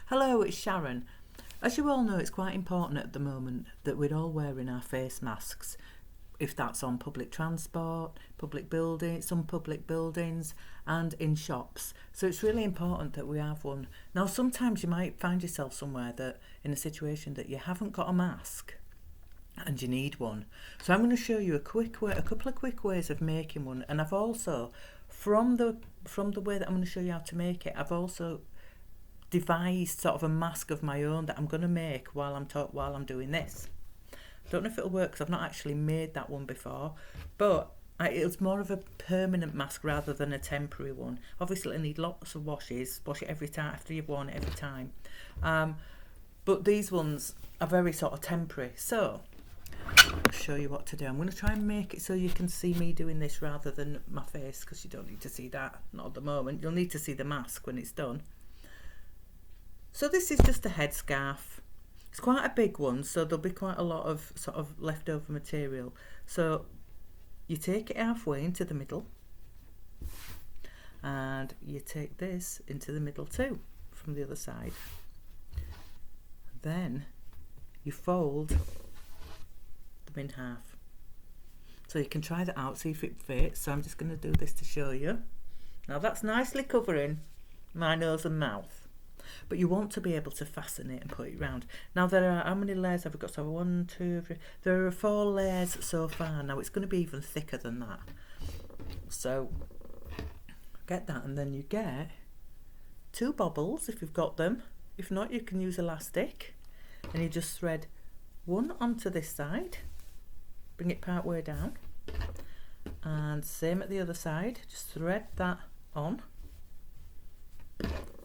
Hello, it's Sharon. As you all know, it's quite important at the moment that we're all wearing our face masks, if that's on public transport, some public buildings and in shops. So it's really important that we have one. Now, sometimes you might find yourself somewhere that in a situation that you haven't got a mask and you need one. So I'm going to show you a couple of quick ways of making one. And I've also, from the way that I'm going to show you how to make it, I've also devised sort of a mask of my own that I'm going to make while I'm doing this. Don't know if it'll work because I've not actually made that one before, but it's more of a permanent mask rather than a temporary one. Obviously it'll need lots of washes, wash it every time after you've worn it every time, but these ones are very sort of temporary. So I'll show you what to do. I'm going to try and make it so you can see me doing this rather than my face, because you don't need to see that, not at the moment. You'll need to see the mask when it's done. So this is just a headscarf. It's quite a big one, so there'll be quite a lot of sort of leftover material. So you take it halfway into the middle, and you take this into the middle too from the other side. Then you fold them in half. So you can try that out, see if it fits. So I'm just going to do this to show you. Now that's nicely covering my nose and mouth. But you want to be able to fasten it and put it round. Now there are, how many layers have we got? So 1, 2, 3, there are 4 layers so far. Now it's going to be even thicker than that. So get that, and then you get 2 bobbles if you've got them. If not, you can use elastic, and you just thread one onto this side, bring it part way down, and same at the other side, just thread that on.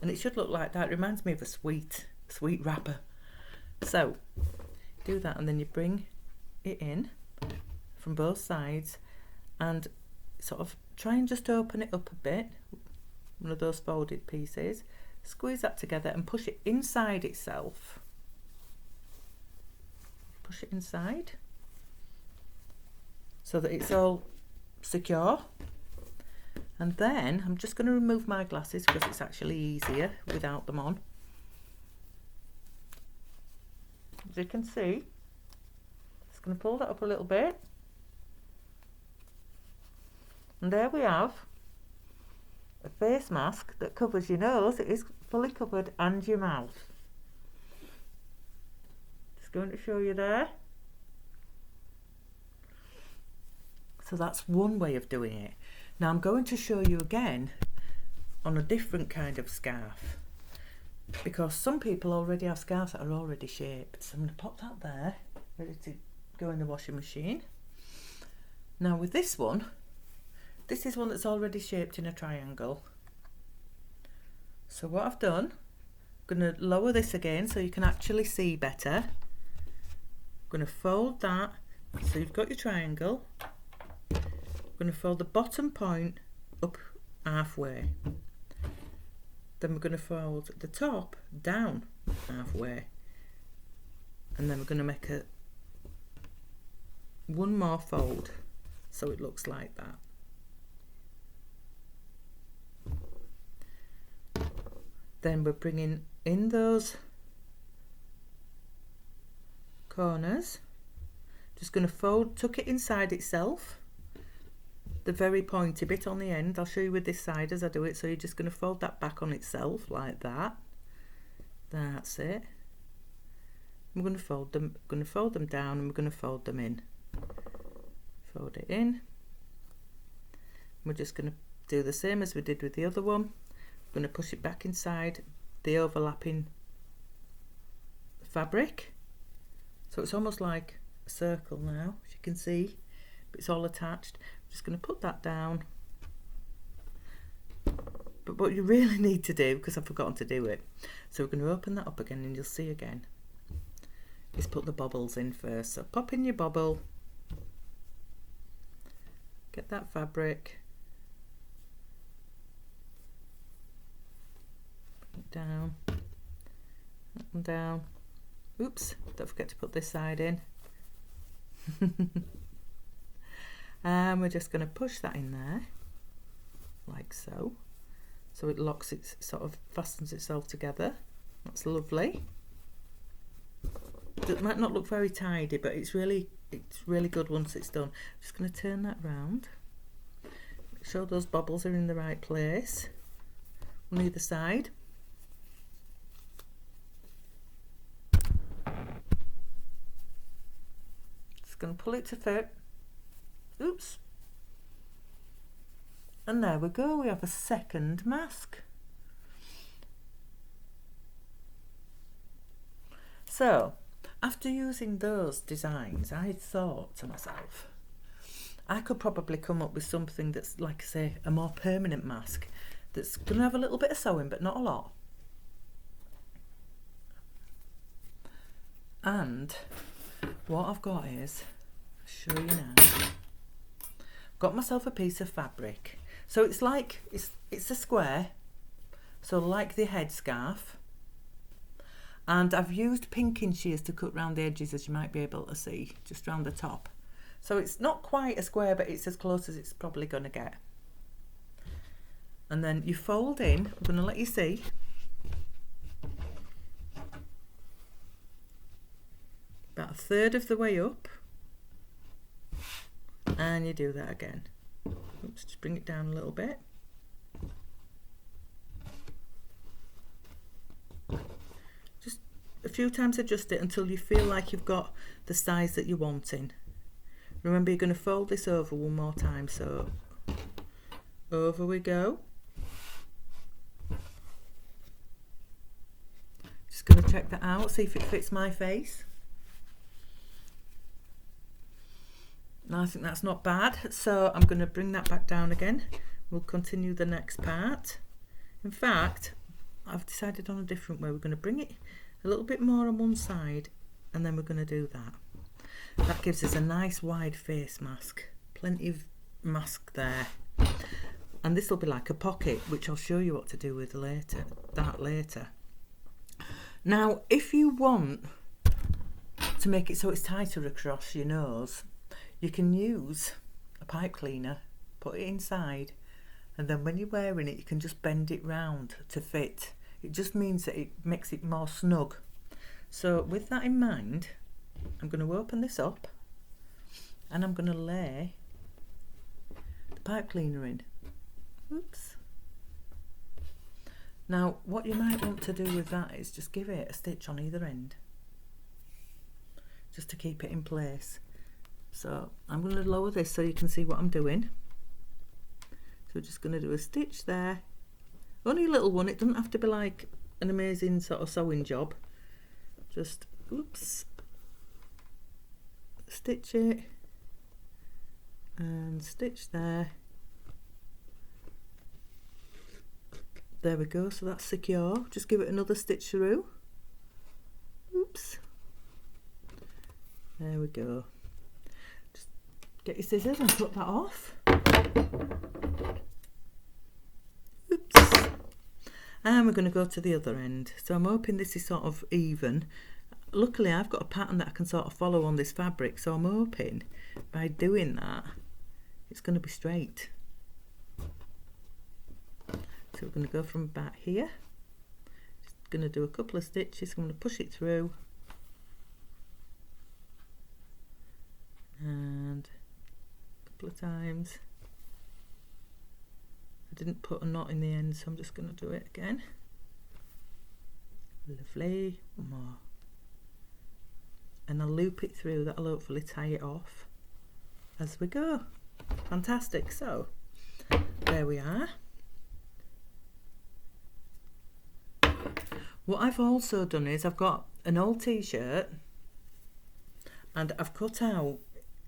And it should look like that. It reminds me of a sweet wrapper. So do that, and then you bring it in from both sides and sort of try and just open it up a bit, one of those folded pieces. Squeeze that together and push it inside itself. Push it inside so that it's all secure. And then I'm just going to remove my glasses because it's actually easier without them on. As you can see, just going to pull that up a little bit. And there we have a face mask that covers your nose. It is fully covered, and your mouth. Just going to show you there. So that's one way of doing it. Now I'm going to show you again on a different kind of scarf, because some people already have scarves that are already shaped. So I'm going to pop that there, ready to go in the washing machine. Now with this one, this is one that's already shaped in a triangle. So what I've done, I'm going to lower this again so you can actually see better. I'm going to fold that so you've got your triangle. We're going to fold the bottom point up halfway. Then we're going to fold the top down halfway. And then we're going to make one more fold so it looks like that. Then we're bringing in those corners. Just going to tuck it inside itself. The very pointy bit on the end. I'll show you with this side as I do it. So you're just going to fold that back on itself like that. That's it. We're going to fold them down, and we're going to fold them in. Fold it in. We're just going to do the same as we did with the other one. We're going to push it back inside the overlapping fabric. So it's almost like a circle now, as you can see. But it's all attached. I'm just going to put that down. But what you really need to do, because I've forgotten to do it, so we're going to open that up again, and you'll see again, is put the bobbles in first. So pop in your bobble, get that fabric, bring it down, up and down. Oops, don't forget to put this side in. And we're just going to push that in there like so, so it locks, it sort of fastens itself together. That's lovely. It might not look very tidy, but it's really good once it's done. I'm just going to turn that round. Make sure those bobbles are in the right place on either side. Just going to pull it to fit. Oops. And there we go, we have a second mask. So, after using those designs, I thought to myself, I could probably come up with something that's, like I say, a more permanent mask that's going to have a little bit of sewing, but not a lot. And what I've got is, I'll show you now, got myself a piece of fabric. So it's like, it's a square, so like the headscarf. And I've used pinking shears to cut round the edges, as you might be able to see, just round the top. So it's not quite a square, but it's as close as it's probably going to get. And then you fold in, I'm going to let you see. About a third of the way up. And you do that again. Oops, just bring it down a little bit. Just a few times adjust it until you feel like you've got the size that you're wanting. Remember, you're going to fold this over one more time, so over we go. Just going to check that out, see if it fits my face. I think that's not bad, so I'm going to bring that back down again. We'll continue the next part. In fact, I've decided on a different way. We're going to bring it a little bit more on one side, and then we're going to do that. That gives us a nice wide face mask. Plenty of mask there. And this will be like a pocket, which I'll show you what to do with later. Now, if you want to make it so it's tighter across your nose, you can use a pipe cleaner, put it inside, and then when you're wearing it, you can just bend it round to fit. It just means that it makes it more snug. So with that in mind, I'm going to open this up and I'm going to lay the pipe cleaner in. Oops. Now, what you might want to do with that is just give it a stitch on either end, just to keep it in place. So I'm going to lower this so you can see what I'm doing. So we're just going to do a stitch there. Only a little one, it doesn't have to be like an amazing sort of sewing job. Just, oops, stitch it and stitch there. There we go, so that's secure. Just give it another stitch through. Oops. There we go. Just get your scissors and cut that off. Oops. And we're going to go to the other end. So I'm hoping this is sort of even. Luckily I've got a pattern that I can sort of follow on this fabric, so I'm hoping by doing that it's going to be straight. So we're going to go from about here, just going to do a couple of stitches. I'm going to push it through and a couple of times. I didn't put a knot in the end, so I'm just going to do it again. Lovely. One more, and I'll loop it through. That'll hopefully tie it off as we go. Fantastic. So there we are. What I've also done is I've got an old t-shirt and I've cut out,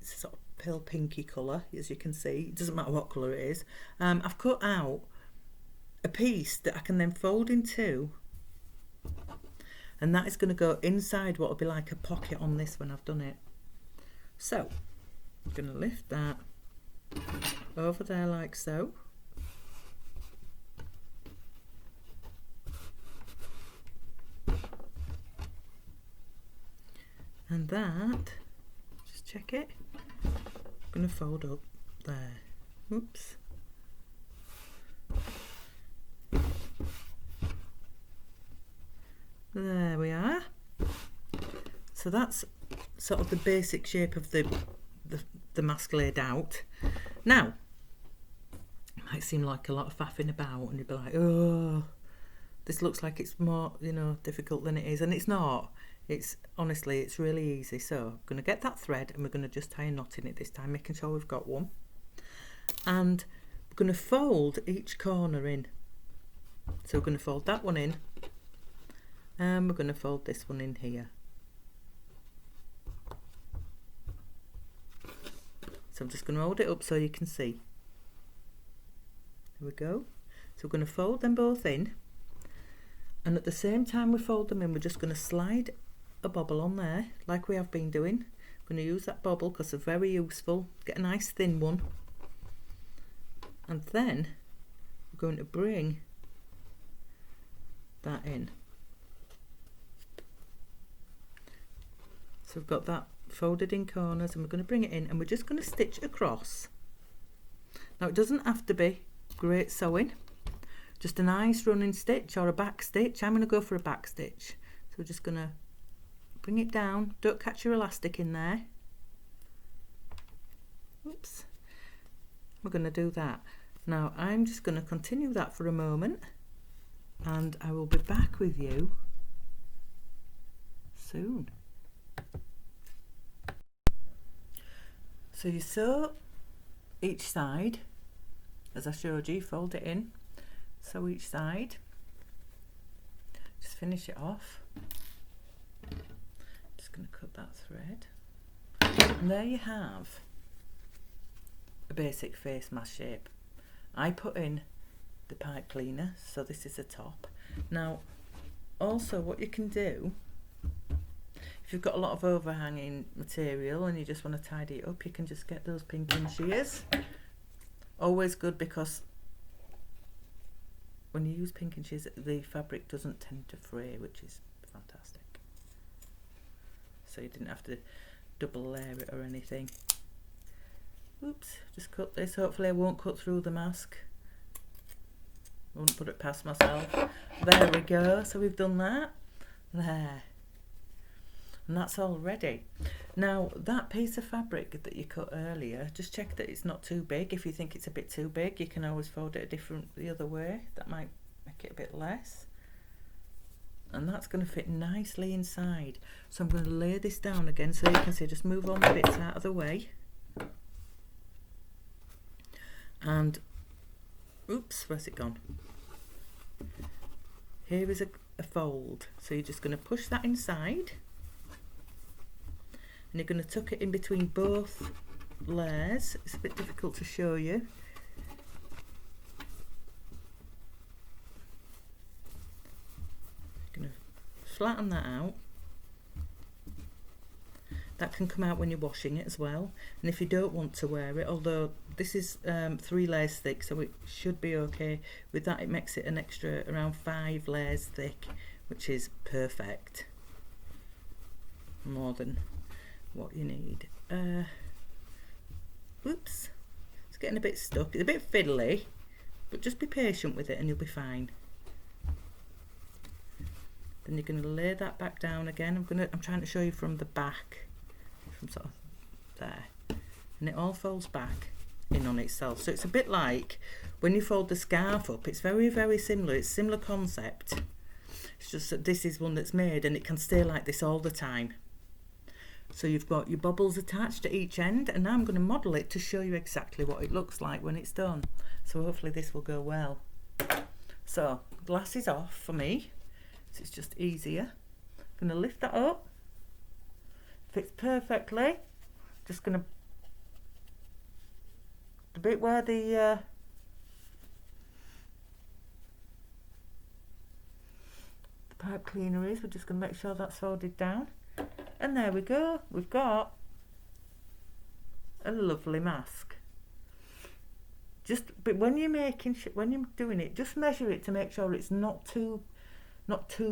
it's a sort of pale pinky colour, as you can see. It doesn't matter what colour it is. I've cut out a piece that I can then fold in two, and that is going to go inside what will be like a pocket on this when I've done it. So I'm going to lift that over there like so. And that, just check it, I'm going to fold up there. Oops. There we are. So that's sort of the basic shape of the mask laid out. Now, it might seem like a lot of faffing about and you'd be like, oh, this looks like it's more, you know, difficult than it is, and it's not. It's honestly, it's really easy. So I'm going to get that thread and we're going to just tie a knot in it this time, making sure we've got one. And we're going to fold each corner in. So we're going to fold that one in and we're going to fold this one in here. So I'm just going to hold it up so you can see. There we go. So we're going to fold them both in, and at the same time we fold them in, we're just going to slide a bobble on there like we have been doing. I'm going to use that bobble because they're very useful. Get a nice thin one, and then we're going to bring that in. So we've got that folded in corners, and we're going to bring it in and we're just going to stitch across. Now it doesn't have to be great sewing, just a nice running stitch or a back stitch. I'm going to go for a back stitch. So we're just going to bring it down, don't catch your elastic in there. Oops. We're going to do that. Now I'm just going to continue that for a moment and I will be back with you soon. So you sew each side, as I showed you, fold it in, sew each side, just finish it off. Just going to cut that thread, and there you have a basic face mask shape. I put in the pipe cleaner, so this is the top. Now also what you can do, if you've got a lot of overhanging material and you just want to tidy it up, you can just get those pinking shears. Always good, because when you use pinking shears the fabric doesn't tend to fray, which is fantastic. So you didn't have to double layer it or anything. Oops, just cut this. Hopefully I won't cut through the mask. I won't put it past myself. There we go. So we've done that. There. And that's all ready. Now that piece of fabric that you cut earlier, just check that it's not too big. If you think it's a bit too big, you can always fold it the other way. That might make it a bit less. And that's going to fit nicely inside. So I'm going to lay this down again so you can see. Just move all my bits out of the way. And oops, where's it gone? Here is a fold. So you're just going to push that inside. And you're going to tuck it in between both layers. It's a bit difficult to show you. You're going to flatten that out. That can come out when you're washing it as well. And if you don't want to wear it, although this is 3 layers thick, so it should be okay. With that it makes it an extra around 5 layers thick, which is perfect. More than what you need. Oops, it's getting a bit stuck. It's a bit fiddly, but just be patient with it and you'll be fine. Then you're going to lay that back down again. I'm trying to show you from the back, from sort of there, and it all folds back in on itself. So it's a bit like when you fold the scarf up. It's very, very similar. It's a similar concept. It's just that this is one that's made and it can stay like this all the time. So you've got your bubbles attached at each end, and now I'm going to model it to show you exactly what it looks like when it's done. So hopefully this will go well. So glasses off for me, so it's just easier. I'm going to lift that up. Fits perfectly. Just going to, the bit where the pipe cleaner is, we're just going to make sure that's folded down. And there we go, we've got a lovely mask. But when you're when you're doing it, just measure it to make sure it's not too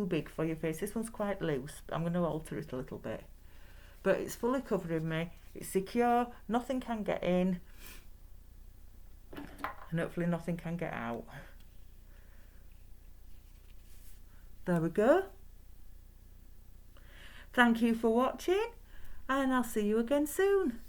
big for your face. This one's quite loose, but I'm going to alter it a little bit. But it's fully covering me, it's secure, nothing can get in, and hopefully nothing can get out. There we go. Thank you for watching, and I'll see you again soon.